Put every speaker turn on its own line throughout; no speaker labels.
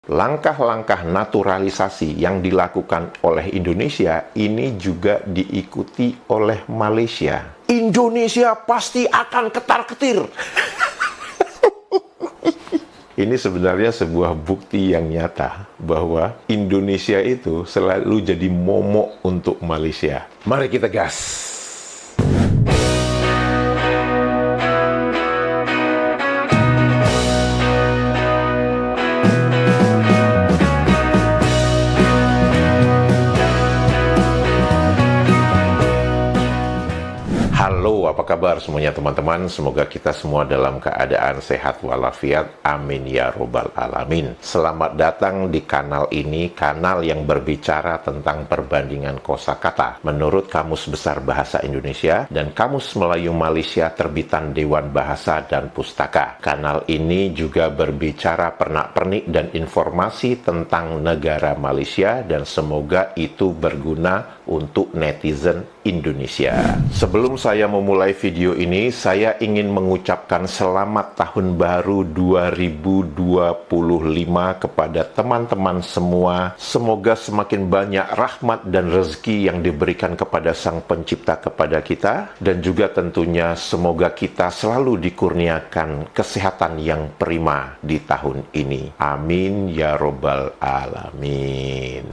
langkah-langkah naturalisasi yang dilakukan oleh Indonesia ini juga diikuti oleh Malaysia. Indonesia pasti akan ketar-ketir. Ini sebenarnya sebuah bukti yang nyata bahwa Indonesia itu selalu jadi momok untuk Malaysia. Mari kita gas! Halo, apa kabar semuanya teman-teman? Semoga kita semua dalam keadaan sehat walafiat. Amin ya robbal alamin. Selamat datang di kanal ini, kanal yang berbicara tentang perbandingan kosakata menurut Kamus Besar Bahasa Indonesia dan Kamus Melayu Malaysia terbitan Dewan Bahasa dan Pustaka. Kanal ini juga berbicara pernak-pernik dan informasi tentang negara Malaysia dan semoga itu berguna untuk netizen Indonesia. Sebelum saya memulai video ini, saya ingin mengucapkan selamat tahun baru 2025 kepada teman-teman semua. Semoga semakin banyak rahmat dan rezeki yang diberikan kepada Sang Pencipta kepada kita, dan juga tentunya semoga kita selalu dikurniakan kesehatan yang prima di tahun ini. Amin ya robbal alamin.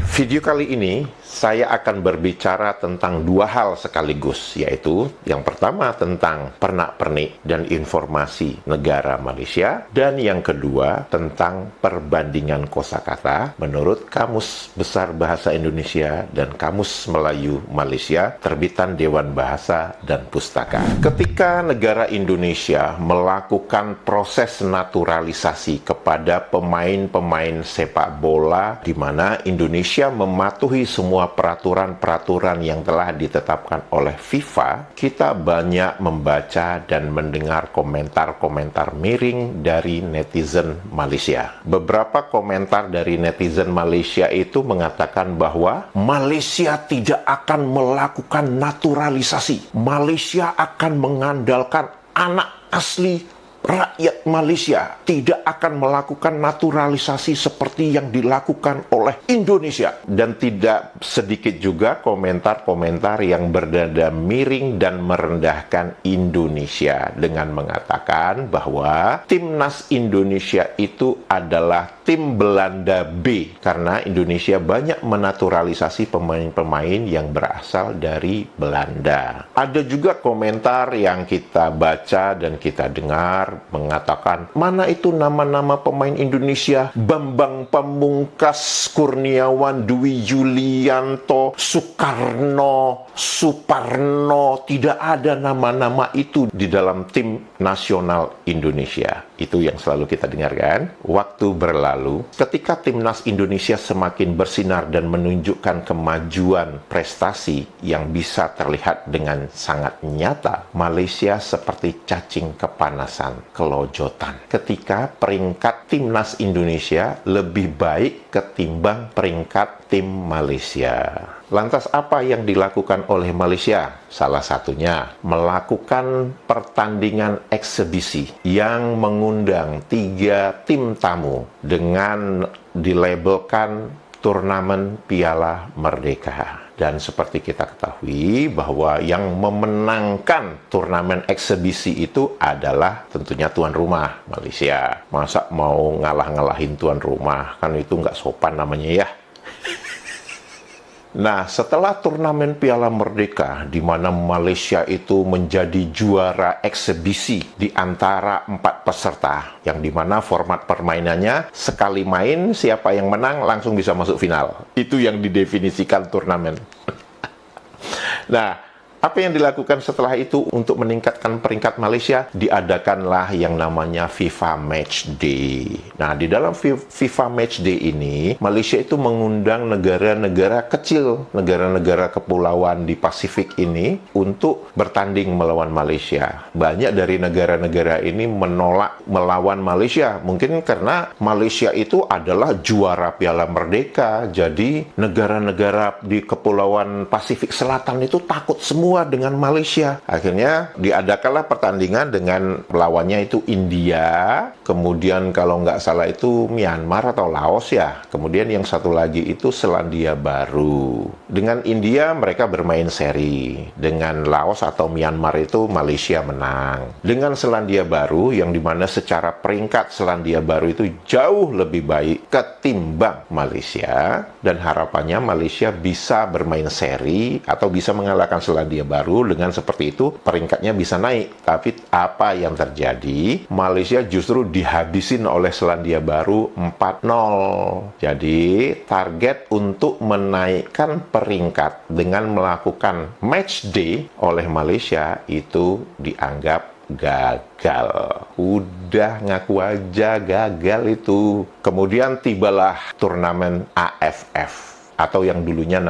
Video kali ini saya akan berbicara tentang dua hal sekaligus, yaitu yang pertama tentang pernak-pernik dan informasi negara Malaysia, dan yang kedua tentang perbandingan kosakata menurut Kamus Besar Bahasa Indonesia dan Kamus Melayu Malaysia terbitan Dewan Bahasa dan Pustaka. Ketika negara Indonesia melakukan proses naturalisasi kepada pemain-pemain sepak bola, di mana Indonesia mematuhi semua peraturan-peraturan yang telah ditetapkan oleh FIFA, kita banyak membaca dan mendengar komentar-komentar miring dari netizen Malaysia. Beberapa komentar dari netizen Malaysia itu mengatakan bahwa Malaysia tidak akan melakukan naturalisasi. Malaysia akan mengandalkan anak asli rakyat Malaysia, tidak akan melakukan naturalisasi seperti yang dilakukan oleh Indonesia. Dan tidak sedikit juga komentar-komentar yang bernada miring dan merendahkan Indonesia dengan mengatakan bahwa timnas Indonesia itu adalah tim Belanda B, karena Indonesia banyak menaturalisasi pemain-pemain yang berasal dari Belanda. Ada juga komentar yang kita baca dan kita dengar mengatakan, mana itu nama-nama pemain Indonesia? Bambang Pamungkas, Kurniawan, Dwi Yulianto, Soekarno, Suparno. Tidak ada nama-nama itu di dalam tim nasional Indonesia. Itu yang selalu kita dengarkan. Waktu berlalu, ketika timnas Indonesia semakin bersinar dan menunjukkan kemajuan prestasi yang bisa terlihat dengan sangat nyata, Malaysia seperti cacing kepanasan, kelojotan. Ketika peringkat timnas Indonesia lebih baik ketimbang peringkat tim Malaysia. Lantas apa yang dilakukan oleh Malaysia? Salah satunya melakukan pertandingan eksebisi yang mengundang 3 tim tamu dengan dilabelkan turnamen Piala Merdeka. Dan seperti kita ketahui bahwa yang memenangkan turnamen eksebisi itu adalah tentunya tuan rumah Malaysia. Masa mau ngalah-ngalahin tuan rumah? Kan itu nggak sopan namanya ya. Nah, setelah turnamen Piala Merdeka, di mana Malaysia itu menjadi juara eksebisi di antara 4 peserta, yang di mana format permainannya sekali main, siapa yang menang langsung bisa masuk final. Itu yang didefinisikan turnamen. Nah, apa yang dilakukan setelah itu untuk meningkatkan peringkat Malaysia? Diadakanlah yang namanya FIFA Match Day. Nah, di dalam FIFA Match Day ini, Malaysia itu mengundang negara-negara kecil, negara-negara kepulauan di Pasifik ini untuk bertanding melawan Malaysia. Banyak dari negara-negara ini menolak melawan Malaysia. Mungkin karena Malaysia itu adalah juara Piala Merdeka. Jadi, negara-negara di Kepulauan Pasifik Selatan itu takut semua semua dengan Malaysia. Akhirnya diadakanlah pertandingan dengan lawannya itu India, kemudian kalau nggak salah itu Myanmar atau Laos ya. Kemudian yang satu lagi itu Selandia Baru. Dengan India mereka bermain seri. Dengan Laos atau Myanmar itu Malaysia menang. Dengan Selandia Baru yang dimana secara peringkat Selandia Baru itu jauh lebih baik ketimbang Malaysia, dan harapannya Malaysia bisa bermain seri atau bisa mengalahkan Selandia Baru. Dengan seperti itu peringkatnya bisa naik. Tapi apa yang terjadi? Malaysia justru dihabisin oleh Selandia Baru 4-0. Jadi target untuk menaikkan peringkat dengan melakukan match day oleh Malaysia itu dianggap gagal. Udah ngaku aja gagal itu. Kemudian tibalah turnamen AFF atau yang dulunya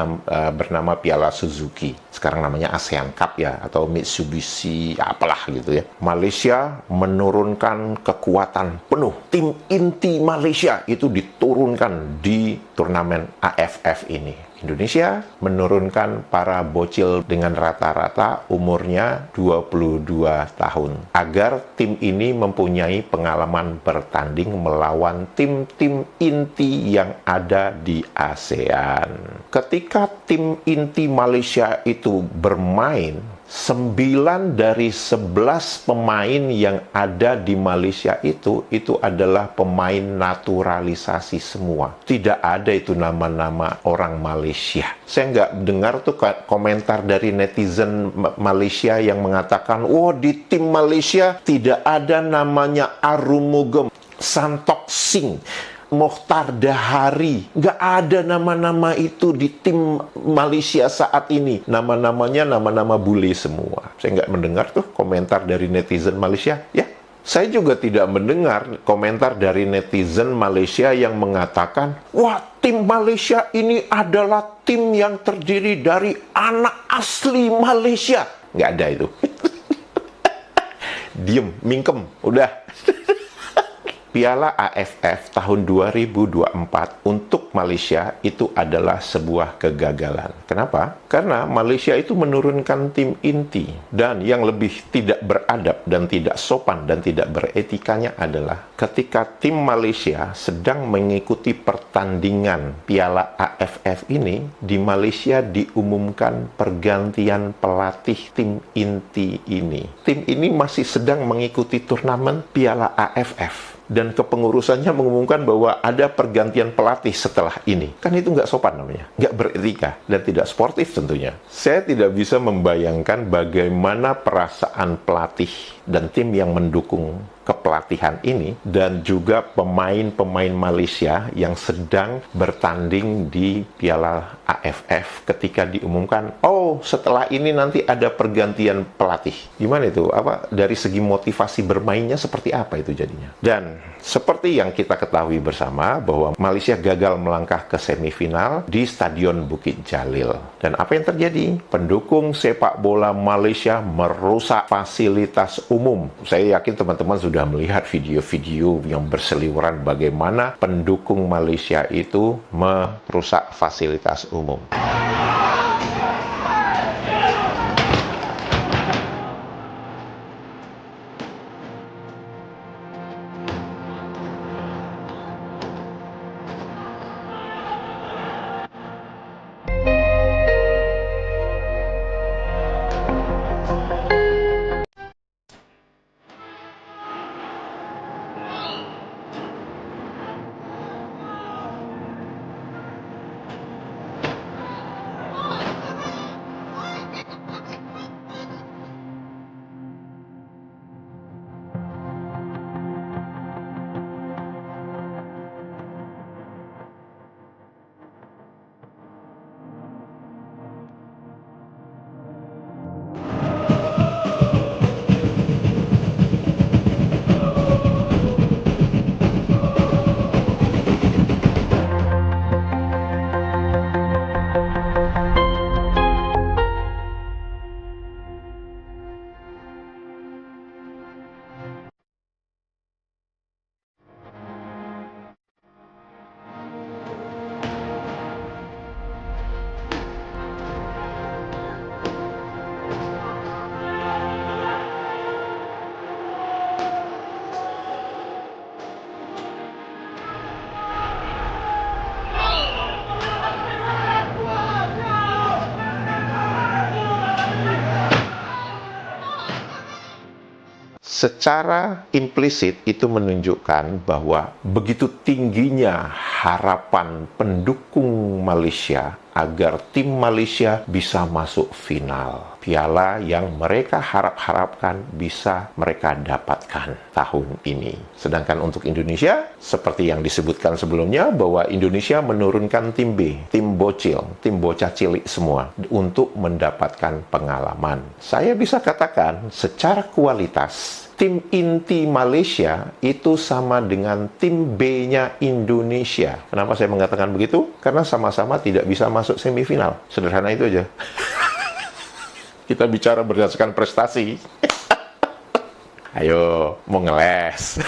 bernama Piala Suzuki. Sekarang namanya ASEAN Cup ya, atau Mitsubishi apalah gitu ya. Malaysia menurunkan kekuatan penuh. Tim inti Malaysia itu diturunkan di turnamen AFF ini. Indonesia menurunkan para bocil dengan rata-rata umurnya 22 tahun agar tim ini mempunyai pengalaman bertanding melawan tim-tim inti yang ada di ASEAN. Ketika tim inti Malaysia itu bermain, 9 dari 11 pemain yang ada di Malaysia itu adalah pemain naturalisasi semua. Tidak ada itu nama-nama orang Malaysia. Saya nggak dengar tuh komentar dari netizen Malaysia yang mengatakan, "Wah, di tim Malaysia tidak ada namanya Arumugam, Santok Singh, Mokhtar Dahari." Nggak ada nama-nama itu di tim Malaysia saat ini. Nama-namanya nama-nama bule semua. Saya nggak mendengar tuh komentar dari netizen Malaysia. Ya, saya juga tidak mendengar komentar dari netizen Malaysia yang mengatakan, "Wah, tim Malaysia ini adalah tim yang terdiri dari anak asli Malaysia." Nggak ada itu. Diem, mingkem, udah. Piala AFF tahun 2024 untuk Malaysia itu adalah sebuah kegagalan. Kenapa? Karena Malaysia itu menurunkan tim inti. Dan yang lebih tidak beradab dan tidak sopan dan tidak beretikanya adalah ketika tim Malaysia sedang mengikuti pertandingan Piala AFF ini, di Malaysia diumumkan pergantian pelatih tim inti ini. Tim ini masih sedang mengikuti turnamen Piala AFF. Dan kepengurusannya mengumumkan bahwa ada pergantian pelatih setelah ini. Kan itu nggak sopan namanya. Nggak beretika dan tidak sportif tentunya. Saya tidak bisa membayangkan bagaimana perasaan pelatih dan tim yang mendukung kepelatihan ini, dan juga pemain-pemain Malaysia yang sedang bertanding di Piala AFF ketika diumumkan, oh setelah ini nanti ada pergantian pelatih. Gimana itu? Apa dari segi motivasi bermainnya seperti apa itu jadinya? Dan seperti yang kita ketahui bersama bahwa Malaysia gagal melangkah ke semifinal di Stadion Bukit Jalil. Dan apa yang terjadi? Pendukung sepak bola Malaysia merusak fasilitas umum. Saya yakin teman-teman sudah melihat video-video yang berseliweran bagaimana pendukung Malaysia itu merusak fasilitas umum. Secara implisit itu menunjukkan bahwa begitu tingginya harapan pendukung Malaysia agar tim Malaysia bisa masuk final piala yang mereka harap-harapkan bisa mereka dapatkan tahun ini. Sedangkan untuk Indonesia, seperti yang disebutkan sebelumnya, bahwa Indonesia menurunkan tim B, tim bocil, tim bocah cilik semua, untuk mendapatkan pengalaman. Saya bisa katakan secara kualitas, tim inti Malaysia itu sama dengan tim B-nya Indonesia. Kenapa saya mengatakan begitu? Karena sama-sama tidak bisa masuk semifinal. Sederhana itu aja. Kita bicara berdasarkan prestasi. Ayo, mau ngeles.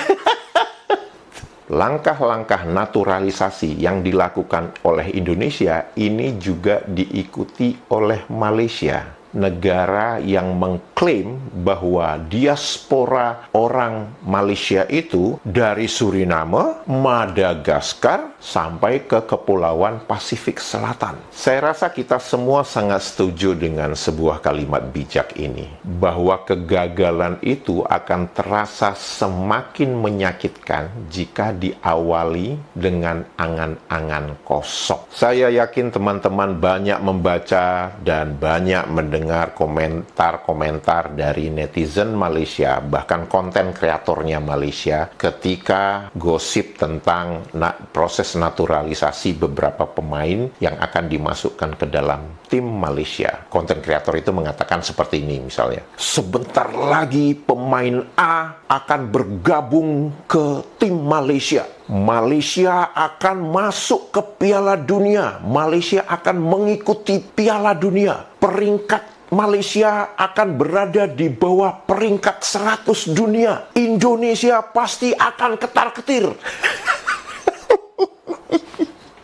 Langkah-langkah naturalisasi yang dilakukan oleh Indonesia ini juga diikuti oleh Malaysia. Negara yang mengklaim bahwa diaspora orang Malaysia itu dari Suriname, Madagaskar, sampai ke Kepulauan Pasifik Selatan. Saya rasa kita semua sangat setuju dengan sebuah kalimat bijak ini, bahwa kegagalan itu akan terasa semakin menyakitkan jika diawali dengan angan-angan kosong. Saya yakin teman-teman banyak membaca dan banyak mendengar komentar-komentar dari netizen Malaysia, bahkan konten kreatornya Malaysia, ketika gosip tentang proses naturalisasi beberapa pemain yang akan dimasukkan ke dalam tim Malaysia. Konten kreator itu mengatakan seperti ini misalnya, sebentar lagi pemain A akan bergabung ke tim Malaysia. Malaysia akan masuk ke Piala Dunia. Malaysia akan mengikuti Piala Dunia. Peringkat Malaysia akan berada di bawah peringkat 100 dunia. Indonesia pasti akan ketar-ketir.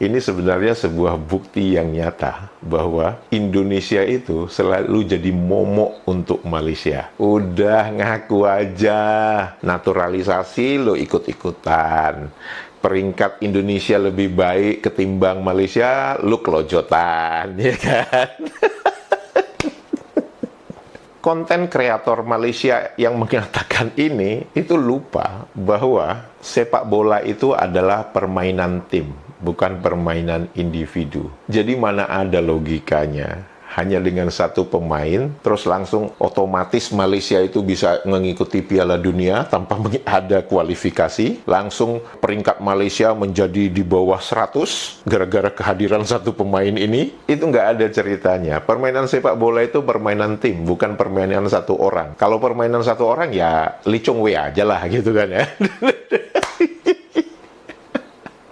Ini sebenarnya sebuah bukti yang nyata bahwa Indonesia itu selalu jadi momok untuk Malaysia. Udah ngaku aja, naturalisasi lo ikut-ikutan. Peringkat Indonesia lebih baik ketimbang Malaysia, lo kelojotan, ya kan? Konten kreator Malaysia yang mengatakan ini, itu lupa bahwa sepak bola itu adalah permainan tim, bukan permainan individu. Jadi mana ada logikanya? Hanya dengan satu pemain, terus langsung otomatis Malaysia itu bisa mengikuti Piala Dunia tanpa ada kualifikasi. Langsung peringkat Malaysia menjadi di bawah 100 gara-gara kehadiran satu pemain ini. Itu nggak ada ceritanya. Permainan sepak bola itu permainan tim, bukan permainan satu orang. Kalau permainan satu orang ya Lee Chong Wei aja lah gitu kan ya.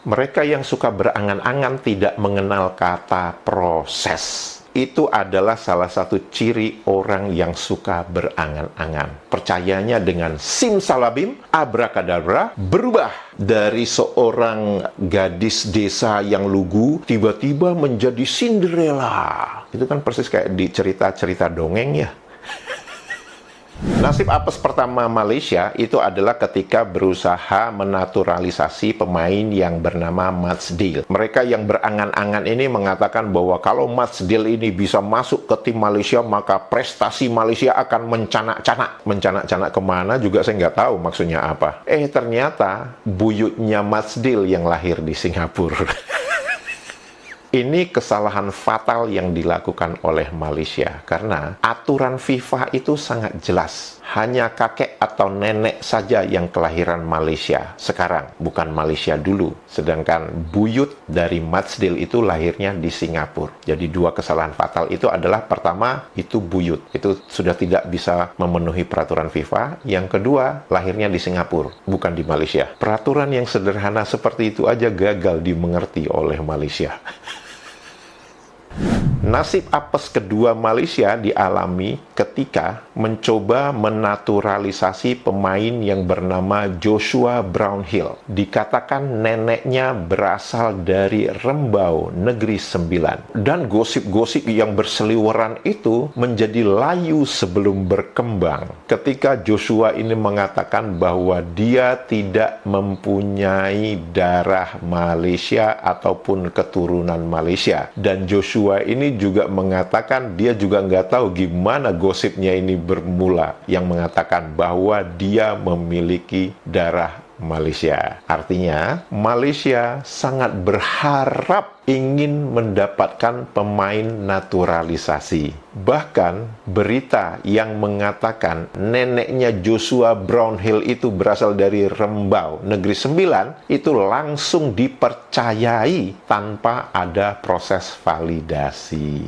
Mereka yang suka berangan-angan tidak mengenal kata proses. Itu adalah salah satu ciri orang yang suka berangan-angan. Percayanya dengan simsalabim, abrakadabra, berubah dari seorang gadis desa yang lugu, tiba-tiba menjadi Cinderella. Itu kan persis kayak di cerita-cerita dongeng ya. Nasib apes pertama Malaysia itu adalah ketika berusaha menaturalisasi pemain yang bernama Matsdale. Mereka yang berangan-angan ini mengatakan bahwa kalau Matsdale ini bisa masuk ke tim Malaysia, maka prestasi Malaysia akan mencanak-canak. Mencanak-canak kemana juga saya nggak tahu maksudnya apa. Ternyata buyutnya Matsdale yang lahir di Singapura. Ini kesalahan fatal yang dilakukan oleh Malaysia karena aturan FIFA itu sangat jelas. Hanya kakek atau nenek saja yang kelahiran Malaysia sekarang, bukan Malaysia dulu. Sedangkan buyut dari Matsdale itu lahirnya di Singapura. Jadi dua kesalahan fatal itu adalah, pertama itu buyut. Itu sudah tidak bisa memenuhi peraturan FIFA. Yang kedua, lahirnya di Singapura, bukan di Malaysia. Peraturan yang sederhana seperti itu aja gagal dimengerti oleh Malaysia. Nasib apes kedua Malaysia dialami ketika mencoba menaturalisasi pemain yang bernama Joshua Brownhill. Dikatakan neneknya berasal dari Rembau, Negeri Sembilan. Dan gosip-gosip yang berseliweran itu menjadi layu sebelum berkembang. Ketika Joshua ini mengatakan bahwa dia tidak mempunyai darah Malaysia ataupun keturunan Malaysia. Dan Joshua ini juga mengatakan dia juga nggak tahu gimana gosipnya ini bermula, yang mengatakan bahwa dia memiliki darah Malaysia. Artinya, Malaysia sangat berharap ingin mendapatkan pemain naturalisasi. Bahkan berita yang mengatakan neneknya Joshua Brownhill itu berasal dari Rembau, Negeri Sembilan, itu langsung dipercayai tanpa ada proses validasi.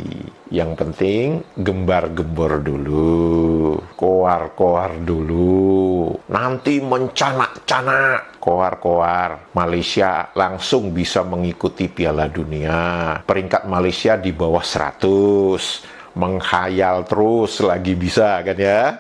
Yang penting gembar-gembor dulu, koar-koar dulu, nanti mencanak-canak, koar-koar. Malaysia langsung bisa mengikuti Piala Dunia. Peringkat Malaysia di bawah 100. Menghayal terus lagi bisa kan ya.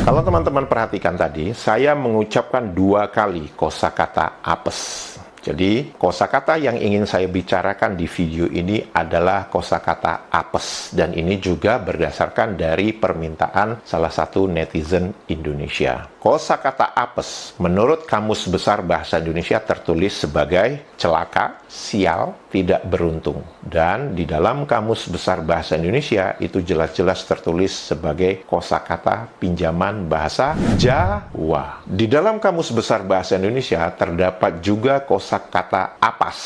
Kalau teman-teman perhatikan tadi, saya mengucapkan 2 kali kosakata apes. Jadi, kosakata yang ingin saya bicarakan di video ini adalah kosakata apes. Dan ini juga berdasarkan dari permintaan salah satu netizen Indonesia. Kosakata apes, menurut Kamus Besar Bahasa Indonesia tertulis sebagai celaka, sial, tidak beruntung. Dan di dalam Kamus Besar Bahasa Indonesia itu jelas-jelas tertulis sebagai kosakata pinjaman bahasa Jawa. Di dalam Kamus Besar Bahasa Indonesia terdapat juga kosakata apas,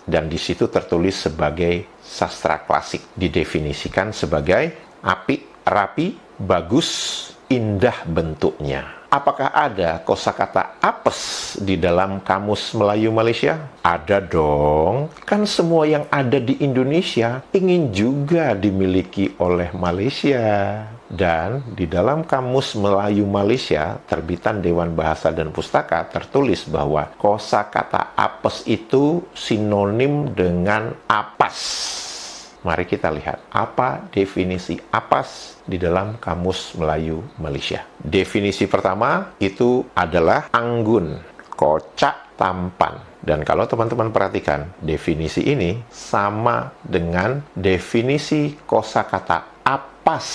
dan di situ tertulis sebagai sastra klasik. Didefinisikan sebagai apik, rapi, bagus, indah bentuknya. Apakah ada kosakata apes di dalam Kamus Melayu Malaysia? Ada dong. Kan semua yang ada di Indonesia ingin juga dimiliki oleh Malaysia. Dan di dalam Kamus Melayu Malaysia, terbitan Dewan Bahasa dan Pustaka, tertulis bahwa kosakata apes itu sinonim dengan apas. Mari kita lihat apa definisi apas di dalam Kamus Melayu Malaysia. Definisi pertama itu adalah anggun, kocak, tampan. Dan kalau teman-teman perhatikan, definisi ini sama dengan definisi kosakata apas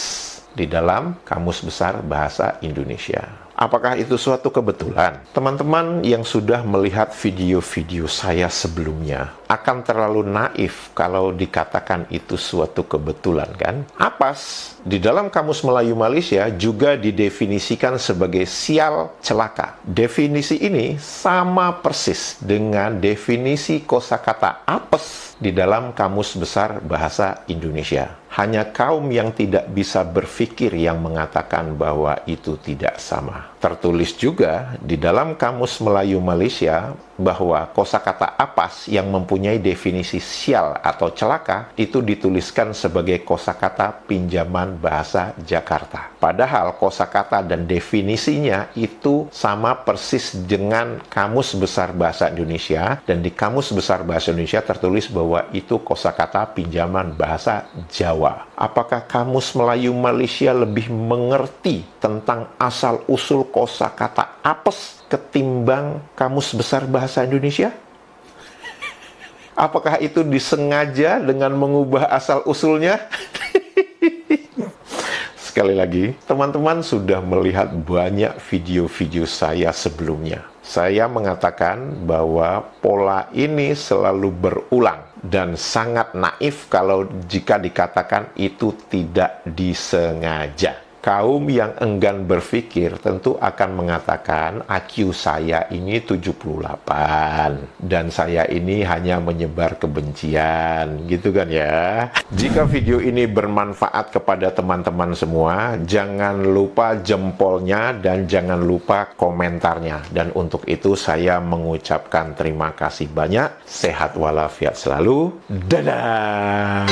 di dalam Kamus Besar Bahasa Indonesia. Apakah itu suatu kebetulan? Teman-teman yang sudah melihat video-video saya sebelumnya akan terlalu naif kalau dikatakan itu suatu kebetulan, kan? Apas di dalam Kamus Melayu Malaysia juga didefinisikan sebagai sial, celaka. Definisi ini sama persis dengan definisi kosakata apes di dalam Kamus Besar Bahasa Indonesia. Hanya kaum yang tidak bisa berpikir yang mengatakan bahwa itu tidak sama. Tertulis juga di dalam Kamus Melayu Malaysia bahwa kosakata apas yang mempunyai definisi sial atau celaka itu dituliskan sebagai kosakata pinjaman bahasa Jakarta. Padahal kosakata dan definisinya itu sama persis dengan Kamus Besar Bahasa Indonesia, dan di Kamus Besar Bahasa Indonesia tertulis bahwa itu kosakata pinjaman bahasa Jawa. Apakah Kamus Melayu Malaysia lebih mengerti tentang asal-usul kosakata apes ketimbang Kamus Besar Bahasa Indonesia? Apakah itu disengaja dengan mengubah asal-usulnya? Sekali lagi, teman-teman sudah melihat banyak video-video saya sebelumnya. Saya mengatakan bahwa pola ini selalu berulang dan sangat naif kalau jika dikatakan itu tidak disengaja. Kaum yang enggan berpikir tentu akan mengatakan IQ saya ini 78 dan saya ini hanya menyebar kebencian, gitu kan ya. Jika video ini bermanfaat kepada teman-teman semua, jangan lupa jempolnya dan jangan lupa komentarnya. Dan untuk itu saya mengucapkan terima kasih banyak. Sehat walafiat selalu. Dadah.